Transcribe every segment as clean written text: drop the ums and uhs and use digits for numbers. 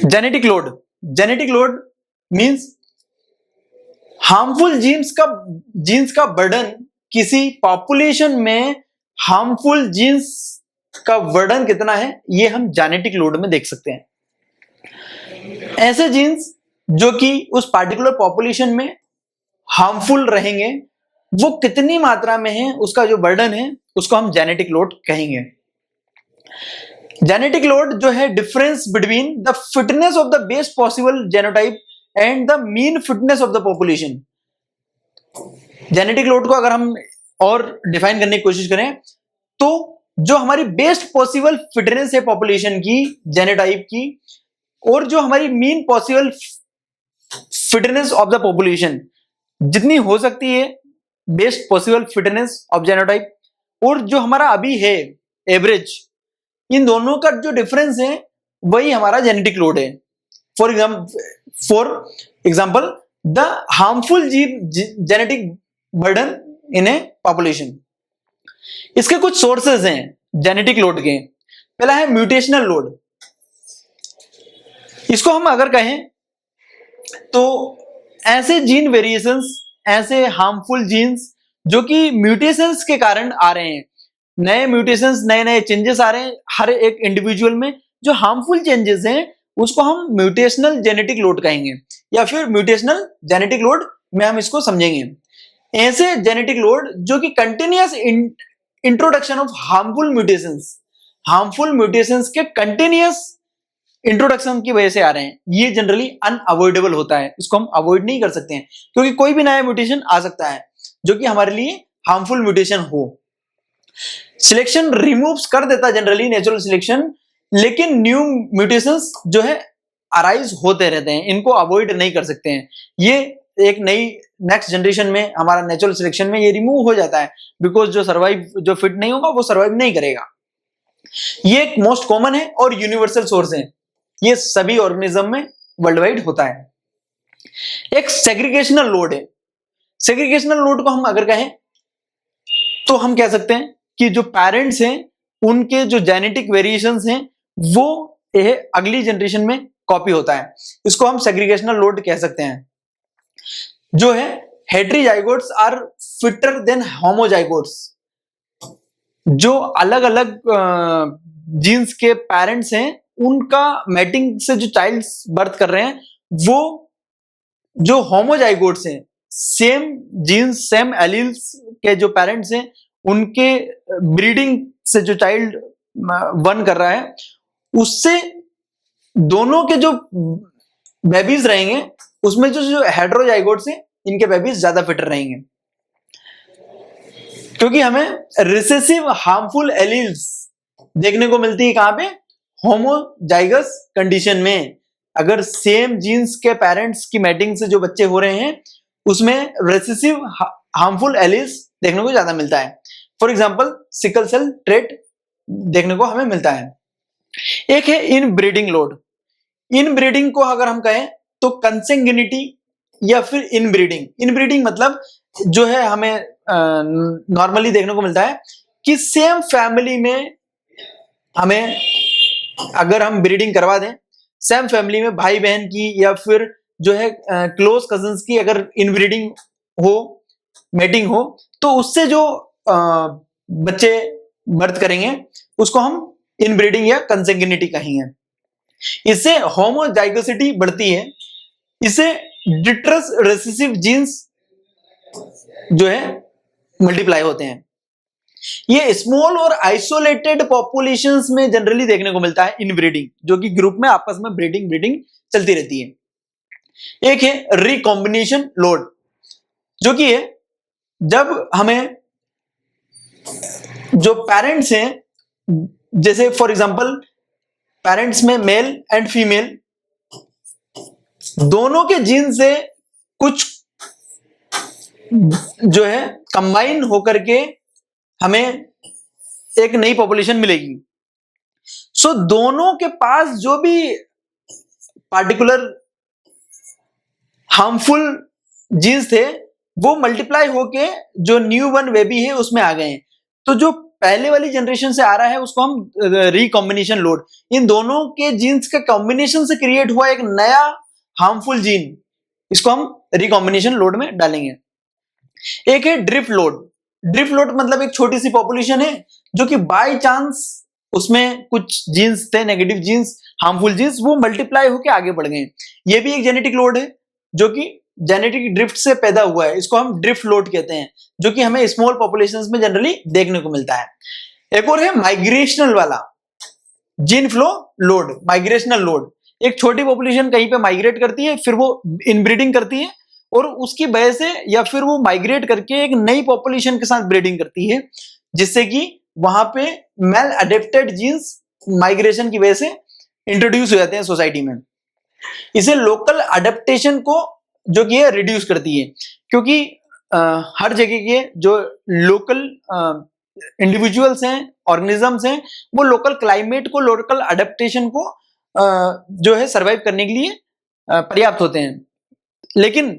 Genetic load means harmful genes का burden, किसी population में हार्मफुल जीन्स का बर्डन कितना है, ये हम जेनेटिक लोड में देख सकते हैं। ऐसे जीन्स जो कि उस पार्टिकुलर पॉपुलेशन में हार्मफुल रहेंगे, वो कितनी मात्रा में है, उसका जो बर्डन है, उसको हम जेनेटिक लोड कहेंगे। जेनेटिक लोड जो है difference between the fitness of the best possible genotype and the mean fitness of the population. Genetic load को अगर हम और डिफाइन करने की कोशिश करें तो जो हमारी बेस्ट पॉसिबल फिटनेस है पॉपुलेशन की, जेनोटाइप की, और जो हमारी mean possible fitness of the population, जितनी हो सकती है best possible fitness of genotype, और जो हमारा अभी है एवरेज, इन दोनों का जो डिफरेंस है वही हमारा जेनेटिक लोड है। For example the harmful genetic burden in A population. इसके कुछ सोर्सेज हैं जेनेटिक लोड के। पहला है म्यूटेशनल लोड। इसको हम अगर कहें तो ऐसे जीन वेरिएशंस, ऐसे हार्मफुल जीन्स जो कि म्यूटेशंस के कारण आ रहे हैं, नए म्यूटेशंस, नए नए चेंजेस आ रहे हैं हर एक इंडिविजुअल में, जो हार्मफुल चेंजेस हैं उसको हम म्यूटेशनल जेनेटिक लोड कहेंगे, या फिर म्यूटेशनल जेनेटिक लोड में हम इसको समझेंगे। ऐसे जेनेटिक लोड जो कि continuous introduction of harmful mutations के कंटिन्यूअस इंट्रोडक्शन की वजह से आ रहे हैं, ये जनरली अनअवॉइडेबल होता है। इसको हम अवॉइड नहीं कर सकते हैं, क्योंकि कोई भी नया म्यूटेशन आ सकता है जो कि हमारे लिए हार्मफुल म्यूटेशन हो। सिलेक्शन रिमूव्स कर देता है जनरली, नेचुरल सिलेक्शन, लेकिन न्यू म्यूटेशंस जो है अराइज होते रहते हैं, इनको अवॉइड नहीं कर सकते हैं। ये एक नई नेक्स्ट जनरेशन में हमारा नेचुरल सिलेक्शन में ये रिमूव हो जाता है, बिकॉज जो फिट नहीं होगा वो सर्वाइव नहीं करेगा। ये एक मोस्ट कॉमन है और यूनिवर्सल सोर्स है, ये सभी ऑर्गेनिज्म में वर्ल्ड वाइड होता है। एक सेग्रीगेशनल लोड है। सेग्रीगेशनल लोड को हम अगर कहें तो हम कह सकते हैं कि जो पेरेंट्स हैं उनके जो जेनेटिक वेरिएशंस हैं वो अगली जनरेशन में कॉपी होता है, इसको हम सेग्रीगेशनल लोड कह सकते हैं। जो है हेटेरोजाइगोट्स आर फिटर देन होमोजाइगोट्स। जो अलग अलग जीन्स के पेरेंट्स हैं उनका मैटिंग से जो चाइल्ड बर्थ कर रहे हैं, वो जो होमोजाइगोट्स हैं, सेम जीन्स सेम एलील्स के जो पेरेंट्स हैं उनके ब्रीडिंग से जो चाइल्ड बर्न कर रहा है, उससे दोनों के जो बेबीज रहेंगे उसमें जो हेटेरोजाइगोट्स हैं इनके बेबीज ज्यादा फिटर रहेंगे, क्योंकि हमें रिसेसिव हार्मफुल एलील्स देखने को मिलती है कहां पे, होमोजाइगस कंडीशन में। अगर सेम जीन्स के पेरेंट्स की मैटिंग से जो बच्चे हो रहे हैं उसमें रिसेसिव हार्मफुल एलील्स देखने को ज्यादा मिलता है। For example sickle cell trait देखने को हमें मिलता है। एक है इनब्रीडिंग लोड। इनब्रीडिंग को अगर हम कहें तो कंसेंगिनिटी या फिर इनब्रीडिंग मतलब जो है हमें नॉर्मली देखने को मिलता है कि सेम फैमिली में हमें अगर हम ब्रीडिंग करवा दें, सेम फैमिली में भाई बहन की या फिर जो है क्लोज कजिन्स की अगर इनब्रीडिंग हो, मेटिंग हो, तो उससे जो बच्चे बर्थ करेंगे उसको हम इनब्रीडिंग या कंसेंगिनिटी कहेंगे। इससे होमोजाइगोसिटी बढ़ती है, इससे डिट्रस रिसेसिव जीन्स जो है मल्टीप्लाई होते हैं। ये स्मॉल और आइसोलेटेड पॉपुलेशंस में जनरली देखने को मिलता है इनब्रीडिंग, जो कि ग्रुप में आपस में ब्रीडिंग चलती रहती है। एक है रिकॉम्बिनेशन लोड, जो कि है जब हमें जो पेरेंट्स हैं, जैसे फॉर एग्जांपल पेरेंट्स में मेल एंड फीमेल दोनों के जीन से कुछ जो है कंबाइन होकर के हमें एक नई पॉपुलेशन मिलेगी। सो दोनों के पास जो भी पार्टिकुलर हार्मफुल जीन्स थे वो मल्टीप्लाई होके जो न्यू बर्न बेबी है उसमें आ गए हैं। तो जो पहले वाली जनरेशन से आ रहा है उसको हम रिकॉम्बिनेशन लोड, इन दोनों के जीन्स के कॉम्बिनेशन से क्रिएट हुआ एक नया हार्मफुल जीन, इसको हम रिकॉम्बिनेशन लोड में डालेंगे। एक है ड्रिफ्ट लोड। ड्रिफ्ट लोड मतलब एक छोटी सी पॉपुलेशन है जो कि बाय चांस उसमें कुछ जीन्स थे, नेगेटिव जीन्स, हार्मफुल जीन्स, वो मल्टीप्लाई होकर आगे बढ़ गए। ये भी एक जेनेटिक लोड है जो कि जेनेटिक ड्रिफ्ट से पैदा हुआ है, इसको हम ड्रिफ्ट लोड कहते हैं, जो कि हमें स्मॉल पॉपुलेशंस में जनरली देखने को मिलता है। एक और है माइग्रेशनल वाला gene flow load, migrational load. एक छोटी पॉपुलेशन कहीं पे माइग्रेट करती है, फिर वो इनब्रीडिंग करती है और उसकी वजह से या फिर वो माइग्रेट करके एक नई पॉपुलेशन के साथ ब्रीडिंग करती है, जिससे कि वहां पे मेल अडेप्टेड जीन्स माइग्रेशन की वजह से इंट्रोड्यूस हो जाते हैं सोसाइटी में। इसे लोकल अडेप्टेशन को जो कि है रिड्यूस करती है, क्योंकि हर जगह के जो लोकल इंडिविजुअल्स हैं, ऑर्गेनिजम्स हैं, वो लोकल क्लाइमेट को, लोकल अडेप्टेशन को जो है सरवाइव करने के लिए पर्याप्त होते हैं। लेकिन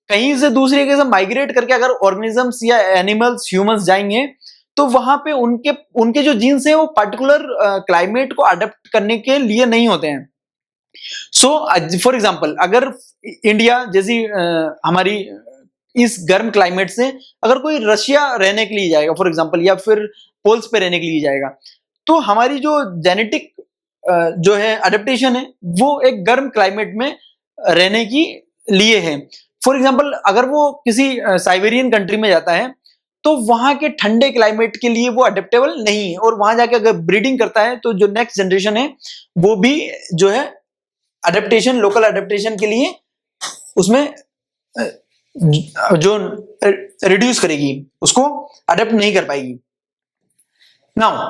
कहीं से दूसरी जगह से माइग्रेट करके अगर ऑर्गेनिजम्स या एनिमल्स, ह्यूमंस जाएंगे तो वहां पे उनके जो जीन्स हैं वो पर्टिकुलर क्लाइमेट को अडेप्ट करने के लिए नहीं होते हैं। सो फॉर एग्जाम्पल, अगर इंडिया जैसी हमारी इस गर्म क्लाइमेट से अगर कोई रशिया रहने के लिए जाएगा फॉर एग्जाम्पल, या फिर पोल्स पे रहने के लिए जाएगा, तो हमारी जो जेनेटिक जो है अडेप्टेशन है वो एक गर्म क्लाइमेट में रहने की लिए है। फॉर एग्जाम्पल, अगर वो किसी साइबेरियन कंट्री में जाता है तो वहां के ठंडे क्लाइमेट के लिए वो अडेप्टेबल नहीं है, और वहां जाके अगर ब्रीडिंग करता है तो जो नेक्स्ट जनरेशन है वो भी जो है अडेप्टेशन, लोकल अडेप्टेशन के लिए उसमें जो रिड्यूस करेगी, उसको अडेप्ट नहीं कर पाएगी। नाउ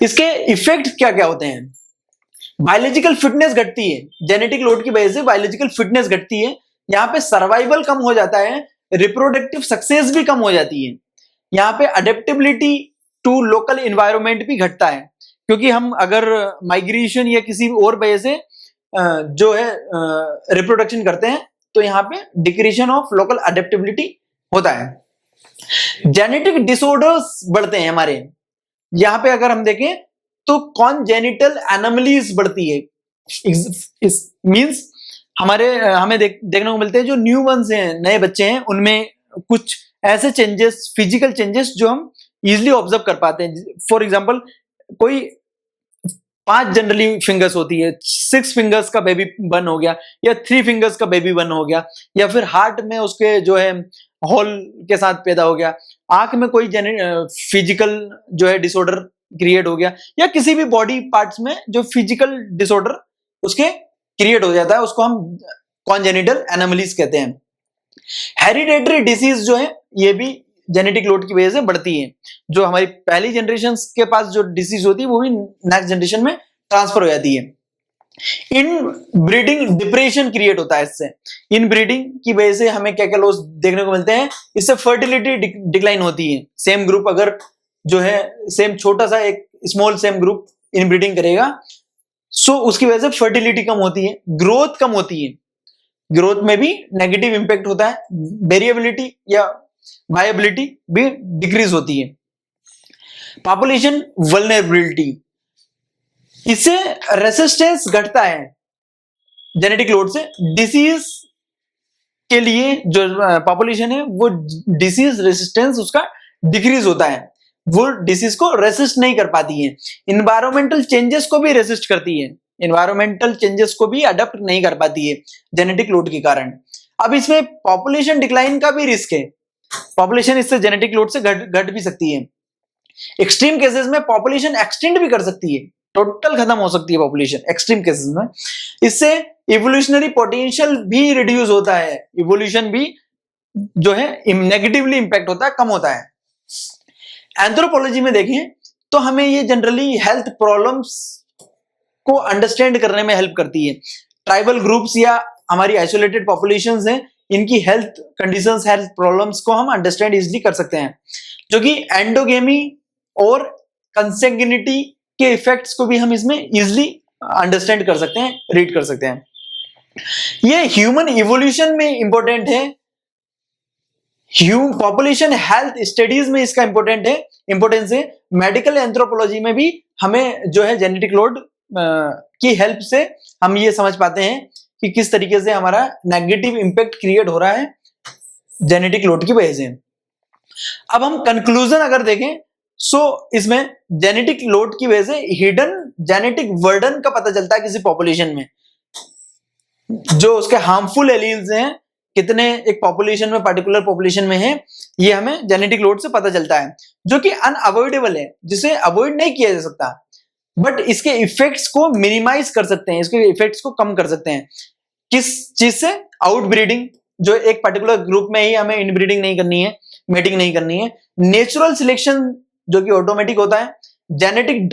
इसके इफेक्ट क्या क्या होते हैं? बायोलॉजिकल फिटनेस घटती है, जेनेटिक लोड की वजह से बायोलॉजिकल फिटनेस घटती है, यहाँ पे सर्वाइवल कम हो जाता है, रिप्रोडक्टिव सक्सेस भी कम हो जाती है, यहाँ पे अडेप्टेबिलिटी टू लोकल एनवायरनमेंट भी घटता है, क्योंकि हम अगर माइग्रेशन या किसी और वजह से जो है रिप्रोडक्शन करते हैं तो यहाँ पे डिक्रीशन ऑफ लोकल अडेप्टेबिलिटी होता है। जेनेटिक डिसऑर्डर्स बढ़ते हैं हमारे, यहाँ पे अगर हम देखें तो कॉन्जेनिटल एनोमलीज बढ़ती है। इस मींस हमें देखने को मिलते हैं जो न्यू बर्न्स हैं, नए बच्चे हैं, उनमें कुछ ऐसे चेंजेस, फिजिकल चेंजेस जो हम इजिली ऑब्जर्व कर पाते हैं। फॉर एग्जाम्पल, कोई 5 जनरली फिंगर्स होती है, 6 फिंगर्स का बेबी बर्न हो गया, या 3 फिंगर्स का बेबी बर्न हो गया, या फिर हार्ट में उसके जो है होल के साथ पैदा हो गया, आंख में कोई फिजिकल जो है डिसऑर्डर क्रिएट हो गया, या किसी भी बॉडी पार्ट्स में जो फिजिकल डिसऑर्डर उसके क्रिएट हो जाता है, उसको हम कॉन्जेनिटल एनोमलीज कहते हैं। हेरिडेटरी डिसीज जो है ये भी जेनेटिक लोड की वजह से बढ़ती है, जो हमारी पहली जनरेशन के पास जो डिसीज होती है वो भी नेक्स्ट जनरेशन में ट्रांसफर हो जाती है। इन ब्रीडिंग डिप्रेशन क्रिएट होता है इससे, इन ब्रीडिंग की वजह से हमें क्या क्या लॉस देखने को मिलते हैं, इससे फर्टिलिटी डिक्लाइन होती है। सेम ग्रुप अगर जो है सेम छोटा सा एक small same group in breeding करेगा, सो उसकी वजह से फर्टिलिटी कम होती है, ग्रोथ कम होती है, ग्रोथ में भी नेगेटिव इंपैक्ट होता है, वेरिएबिलिटी या वायबिलिटी भी डिक्रीज होती है। पॉपुलेशन वल्नरेबिलिटी, इससे रेसिस्टेंस घटता है जेनेटिक लोड से, डिसीज के लिए जो पॉपुलेशन है वो डिसीज रेसिस्टेंस उसका डिक्रीज होता है, वो डिसीज को रेसिस्ट नहीं कर पाती है। इन्वायरमेंटल चेंजेस को भी रेसिस्ट करती है, इन्वायरमेंटल चेंजेस को भी अडॉप्ट नहीं कर पाती है जेनेटिक लोड के कारण। अब इसमें पॉपुलेशन डिक्लाइन का भी रिस्क है, पॉपुलेशन इससे जेनेटिक लोड से घट भी सकती है। एक्सट्रीम केसेस में पॉपुलेशन एक्सटेंड भी कर सकती है, टोटल खत्म हो सकती है पॉपुलेशन एक्सट्रीम केसेस में। इससे इवोल्यूशनरी पोटेंशियल भी रिड्यूस होता है, इवोल्यूशन भी जो है नेगेटिवली इंपैक्ट होता है, कम होता है। एंथ्रोपोलॉजी में देखें तो हमें ये जनरली हेल्थ प्रॉब्लम्स को अंडरस्टैंड करने में हेल्प करती है। ट्राइबल ग्रुप्स या हमारी आइसोलेटेड पॉपुलेशंस हैं, इनकी हेल्थ कंडीशंस, हेल्थ प्रॉब्लम्स को हम अंडरस्टैंड इजीली कर सकते हैं, जो कि एंडोगेमी और कंसेंगिनिटी के इफेक्ट्स को भी हम इसमें इजीली अंडरस्टैंड कर सकते हैं, रीड कर सकते हैं। ये ह्यूमन इवोल्यूशन में इंपॉर्टेंट है, पॉपुलेशन हेल्थ स्टडीज में इसका इंपोर्टेंस है। मेडिकल एंथ्रोपोलॉजी में भी हमें जो है जेनेटिक लोड की हेल्प से हम ये समझ पाते हैं कि किस तरीके से हमारा नेगेटिव इंपैक्ट क्रिएट हो रहा है जेनेटिक लोड की वजह से। अब हम कंक्लूजन अगर देखें सो इसमें जेनेटिक लोड की वजह से हिडन जेनेटिक बर्डन का पता चलता है किसी पॉपुलेशन में, जो उसके हार्मफुल एलील्स हैं कितने एक पॉपुलेशन में, पर्टिकुलर पॉपुलेशन में है, ये हमें जेनेटिक लोड से पता चलता है, जो कि अनअवॉइडेबल है, जिसे अवॉइड नहीं किया जा सकता, बट इसके इफेक्ट्स को मिनिमाइज कर सकते हैं, इसके इफेक्ट्स को कम कर सकते हैं। किस चीज से? आउटब्रीडिंग, जो एक पर्टिकुलर ग्रुप में ही हमें इनब्रीडिंग नहीं करनी है, मेटिंग नहीं करनी है। नेचुरल सिलेक्शन जो कि ऑटोमेटिक होता है। जेनेटिक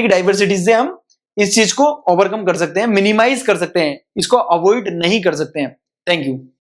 डाइवर्सिटी से हम इस चीज को ओवरकम कर सकते हैं, मिनिमाइज कर सकते हैं, इसको अवॉइड नहीं कर सकते हैं। Thank you.